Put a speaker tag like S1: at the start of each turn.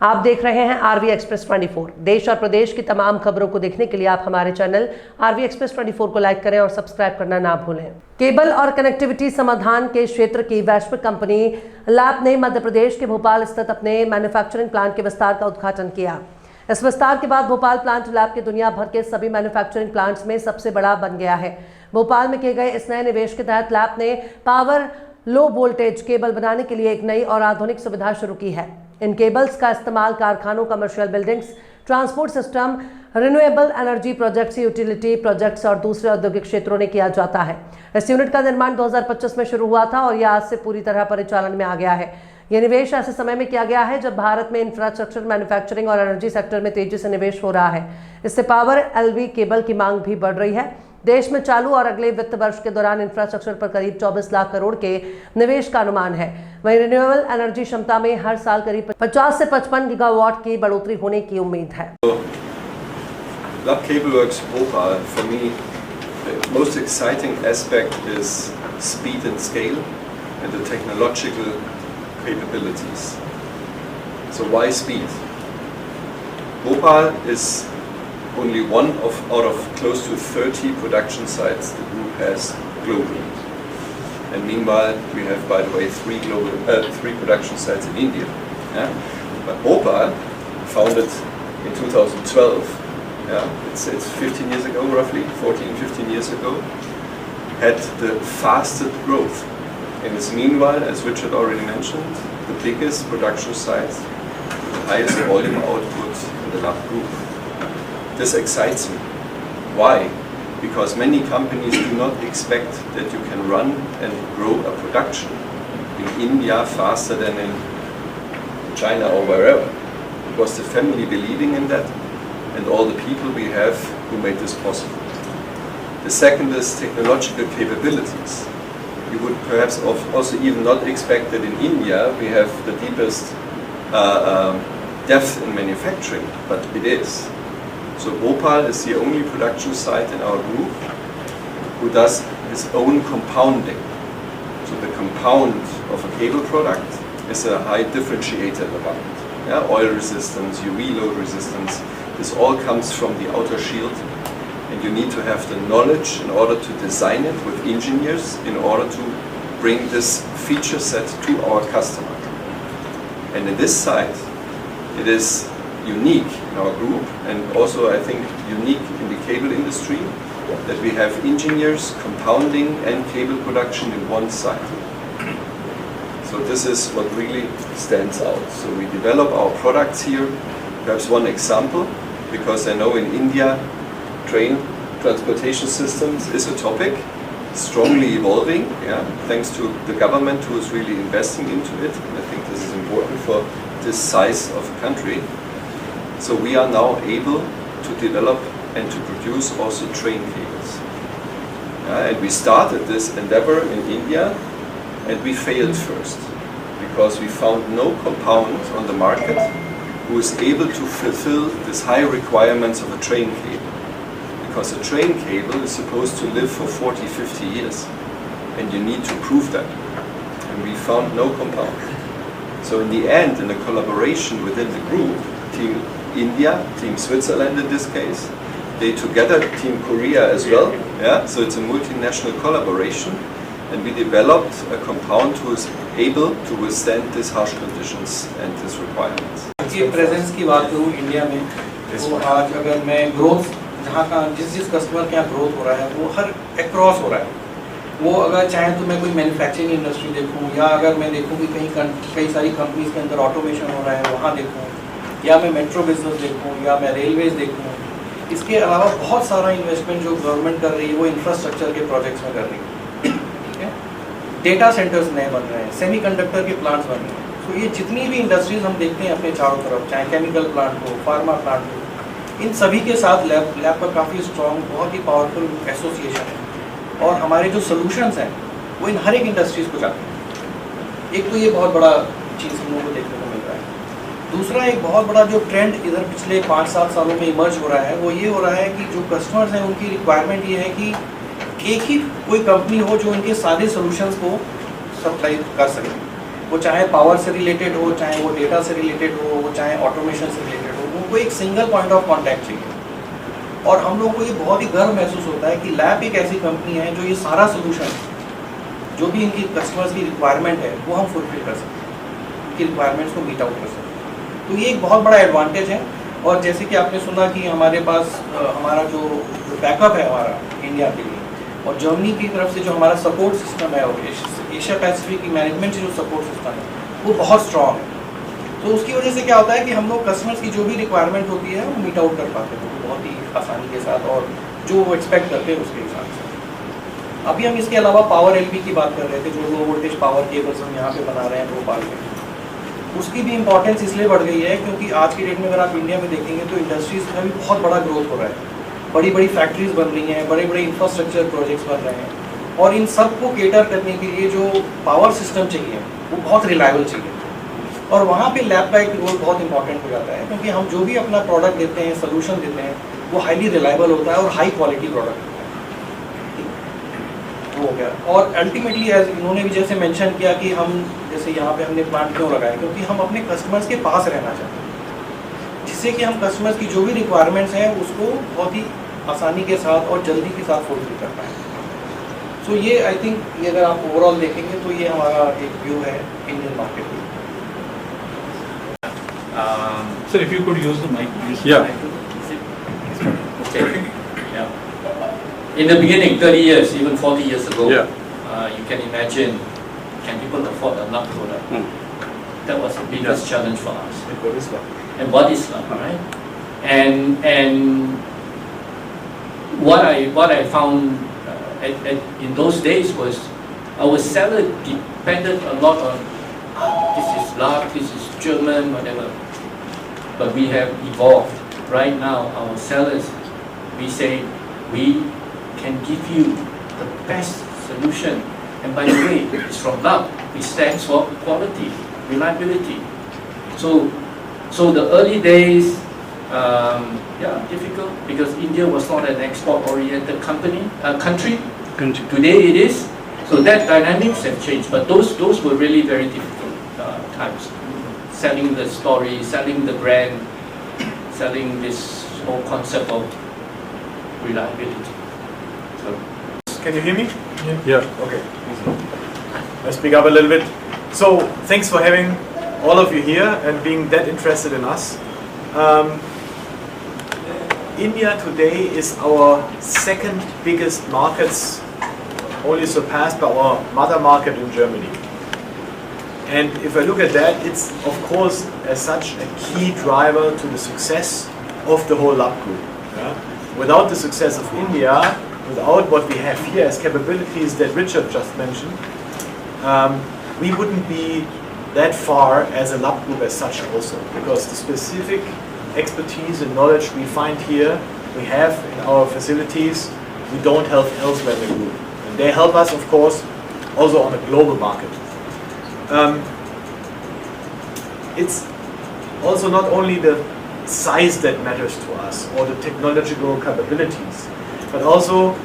S1: आप देख रहे हैं आरवी एक्सप्रेस 24। देश और प्रदेश की तमाम खबरों को देखने के लिए आप हमारे चैनल आरवी एक्सप्रेस 24 को लाइक करें और सब्सक्राइब करना ना भूलें। केबल और कनेक्टिविटी समाधान के क्षेत्र की वैश्विक कंपनी लैप ने मध्य प्रदेश के भोपाल स्थित अपने मैन्युफैक्चरिंग प्लांट के विस्तार का उद्घाटन किया। इस विस्तार के बाद भोपाल प्लांट लैप के दुनिया भर के सभी मैन्युफैक्चरिंग प्लांट्स में सबसे बड़ा बन गया है। भोपाल में किए गए इस नए निवेश के तहत लैप ने पावर लो वोल्टेज केबल बनाने के लिए एक नई और आधुनिक सुविधा शुरू की है। इन केबल्स का इस्तेमाल कारखानों, commercial buildings, transport system, renewable energy projects, utility projects और दूसरे औद्योगिक क्षेत्रों में किया जाता है। इस यूनिट का निर्माण 2025 में शुरू हुआ था और यह आज से पूरी तरह परिचालन में आ गया है। यह निवेश ऐसे समय में किया गया है जब भारत में इंफ्रास्ट्रक्चर, मैन्युफैक्चरिंग और एनर्जी सेक्टर में तेजी से निवेश हो रहा है। इससे पावर एलवी केबल की मांग भी बढ़ रही है। देश में चालू और अगले वित्त वर्ष के दौरान इंफ्रास्ट्रक्चर पर करीब 24 लाख करोड़ के निवेश का अनुमान है। वहीं रिन्यूएबल एनर्जी क्षमता में हर साल करीब 50 से 55 गीगावाट की बढ़ोतरी होने की उम्मीद है।
S2: Lappइ works Bhopal. For me, the most exciting aspect is speed and scale and the technological capabilities. So why speed? Bhopal is only one out of close to 30 production sites the group has globally. And meanwhile, we have, by the way, three production sites in India. Yeah? But Bhopal, founded in 2012, it's 15 years ago, roughly 15 years ago, had the fastest growth. And is meanwhile, as Richard already mentioned, the biggest production site with the highest volume output in the Lappइ group. This excites me. Why? Because many companies do not expect that you can run and grow a production in India faster than in China or wherever. It was the family believing in that and all the people we have who made this possible. The second is technological capabilities. You would perhaps also even not expect that in India we have the deepest depth in manufacturing, but it is. So Bhopal is the only production site in our group who does its own compounding. So the compound of a cable product is a high differentiator in the market. Yeah? Oil resistance, UV load resistance, this all comes from the outer shield, and you need to have the knowledge in order to design it with engineers in order to bring this feature set to our customer. And in this site, it is unique in our group, and also I think unique in the cable industry, that we have engineers, compounding and cable production in one site. So this is what really stands out. So we develop our products here. Perhaps one example, because I know in India train transportation systems is a topic, strongly evolving, thanks to the government who is really investing into it. And I think this is important for this size of a country. So we are now able to develop and to produce also train cables. And we started this endeavor in India, and we failed first because we found no compound on the market who is able to fulfill these high requirements of a train cable. Because a train cable is supposed to live for 40, 50 years, and you need to prove that. And we found no compound. So in the end, in a collaboration within the group, Team India, Team Switzerland in this case, they together, Team Korea as well, so it's a multinational collaboration, and we developed a compound who is able to withstand these harsh conditions and these requirements.
S3: की presence की बात करूँ India में, तो आज अगर मैं growth जहाँ का जिस कस्टमर के यहाँ ग्रोथ हो रहा है वो हर अक्रॉस हो रहा है। वो अगर चाहे तो मैं कोई मैन्युफैक्चरिंग इंडस्ट्री देखूँ, या अगर मैं देखूँ कि कई सारी कंपनीज के अंदर ऑटोमेशन हो रहा है वहाँ देखूँ, या मैं मेट्रो बिजनेस देखूँ, या मैं रेलवेज देखूँ। इसके अलावा बहुत सारा इन्वेस्टमेंट जो गवर्नमेंट कर रही है वो इंफ्रास्ट्रक्चर के प्रोजेक्ट्स में कर रही है। ठीक है, डेटा सेंटर्स नए बन रहे हैं, सेमीकंडक्टर के प्लांट्स बन रहे हैं। तो ये जितनी भी इंडस्ट्रीज हम देखते हैं अपने चारों तरफ, चाहे केमिकल प्लांट हो, फार्मा प्लांट हो, इन सभी के साथ लैब का काफ़ी स्ट्रॉन्ग, बहुत ही पावरफुल एसोसिएशन है। और हमारे जो सोल्यूशंस हैं वो इन हर एक इंडस्ट्रीज़ को जाते हैं। एक तो ये बहुत बड़ा चीज़ हम लोगों को देखने को मिल रहा है। दूसरा एक बहुत बड़ा जो ट्रेंड इधर पिछले 5-7 सालों में इमर्ज हो रहा है वो ये हो रहा है कि जो कस्टमर्स हैं उनकी रिक्वायरमेंट ये है कि एक ही कोई कंपनी हो जो उनके सारे सोल्यूशंस को सप्लाई कर सके। वो चाहे पावर से रिलेटेड हो, चाहे वो डेटा से रिलेटेड हो, वो चाहे ऑटोमेशन से रिलेटेड हो, उनको एक सिंगल पॉइंट ऑफ कॉन्टैक्ट चाहिए। और हम लोगों को ये बहुत ही गर्व महसूस होता है कि लैप एक ऐसी कंपनी है जो ये सारा सोल्यूशन, जो भी इनकी कस्टमर्स की रिक्वायरमेंट है वो हम फुलफिल कर सकते हैं, उनकी रिक्वायरमेंट्स को मीट आउट कर सकते हैं। तो ये एक बहुत बड़ा एडवांटेज है। और जैसे कि आपने सुना कि हमारे पास हमारा जो बैकअप है हमारा इंडिया के लिए, और जर्मनी की तरफ से जो हमारा सपोर्ट सिस्टम है और एशिया पैसिफिक की मैनेजमेंट से जो सपोर्ट सिस्टम है वो बहुत स्ट्रॉन्ग है। तो उसकी वजह से क्या होता है कि हम लोग कस्टमर्स की जो भी रिक्वायरमेंट होती है वो मीट आउट कर पाते हैं बहुत ही आसानी के साथ, और जो वो एक्सपेक्ट करते हैं उसके हिसाब से। अभी हम इसके अलावा पावर एलपी की बात कर रहे थे, जो लो वोल्टेज पावर केबल्स हम यहाँ पे बना रहे हैं भोपाल में, उसकी भी इंपॉर्टेंस इसलिए बढ़ गई है क्योंकि आज की डेट में अगर आप इंडिया में देखेंगे तो इंडस्ट्रीज में भी बहुत बड़ा ग्रोथ हो रहा है। बड़ी बड़ी फैक्ट्रीज बन रही हैं, बड़े बड़े इंफ्रास्ट्रक्चर प्रोजेक्ट्स बन रहे हैं, और इन सब को केटर करने के लिए जो पावर सिस्टम चाहिए वो बहुत रिलायबल चाहिए। और वहाँ पे लैप का एक रोल बहुत इंपॉर्टेंट हो जाता है, क्योंकि हम जो भी अपना प्रोडक्ट देते हैं, सोल्यूशन देते हैं, वो हाईली रिलायबल होता है और हाई क्वालिटी प्रोडक्ट होता है। वो हो गया। और अल्टीमेटली एज इन्होंने भी जैसे मेंशन किया कि हम जैसे यहाँ पे हमने प्लांट क्यों लगाया, क्योंकि हम अपने कस्टमर्स के पास रहना चाहते हैं, जिससे कि हम कस्टमर्स की जो भी रिक्वायरमेंट्स हैं उसको बहुत ही आसानी के साथ और जल्दी के साथ फुलफिल कर पाएँ। सो ये आई थिंक ये अगर आप ओवरऑल देखेंगे तो ये हमारा एक व्यू है इंडियन मार्केट में।
S4: Sir, if you could use the mic, please.
S2: Yeah.
S5: Okay. Yeah. In the beginning, 30 years, even 40 years ago,
S2: Yeah.
S5: You can imagine, can people afford a NUC product? That was the biggest challenge for us. And what is NUC, right? And what I found in those days was our seller depended a lot on this is Lappइ, this is German, whatever. But we have evolved. Right now, our sellers, we say we can give you the best solution. And by the way, it's from Lappइ. It stands for quality, reliability. So the early days, difficult because India was not an export-oriented country. Today it is. So that dynamics have changed. But those were really very difficult times. Selling the story, selling the brand, selling this whole concept of reliability. So,
S6: can you hear me?
S2: Yeah.
S6: Okay. Let's speak up a little bit. So, thanks for having all of you here and being that interested in us. India today is our second biggest market, only surpassed by our mother market in Germany. And if I look at that, it's of course as such a key driver to the success of the whole Lappइ group. Yeah? Without the success of India, without what we have here as capabilities that Richard just mentioned, we wouldn't be that far as a Lappइ group as such also, because the specific expertise and knowledge we find here, we have in our facilities, we don't have elsewhere in the group. And they help us, of course, also on a global market. It's also not only the size that matters to us or the technological capabilities, but also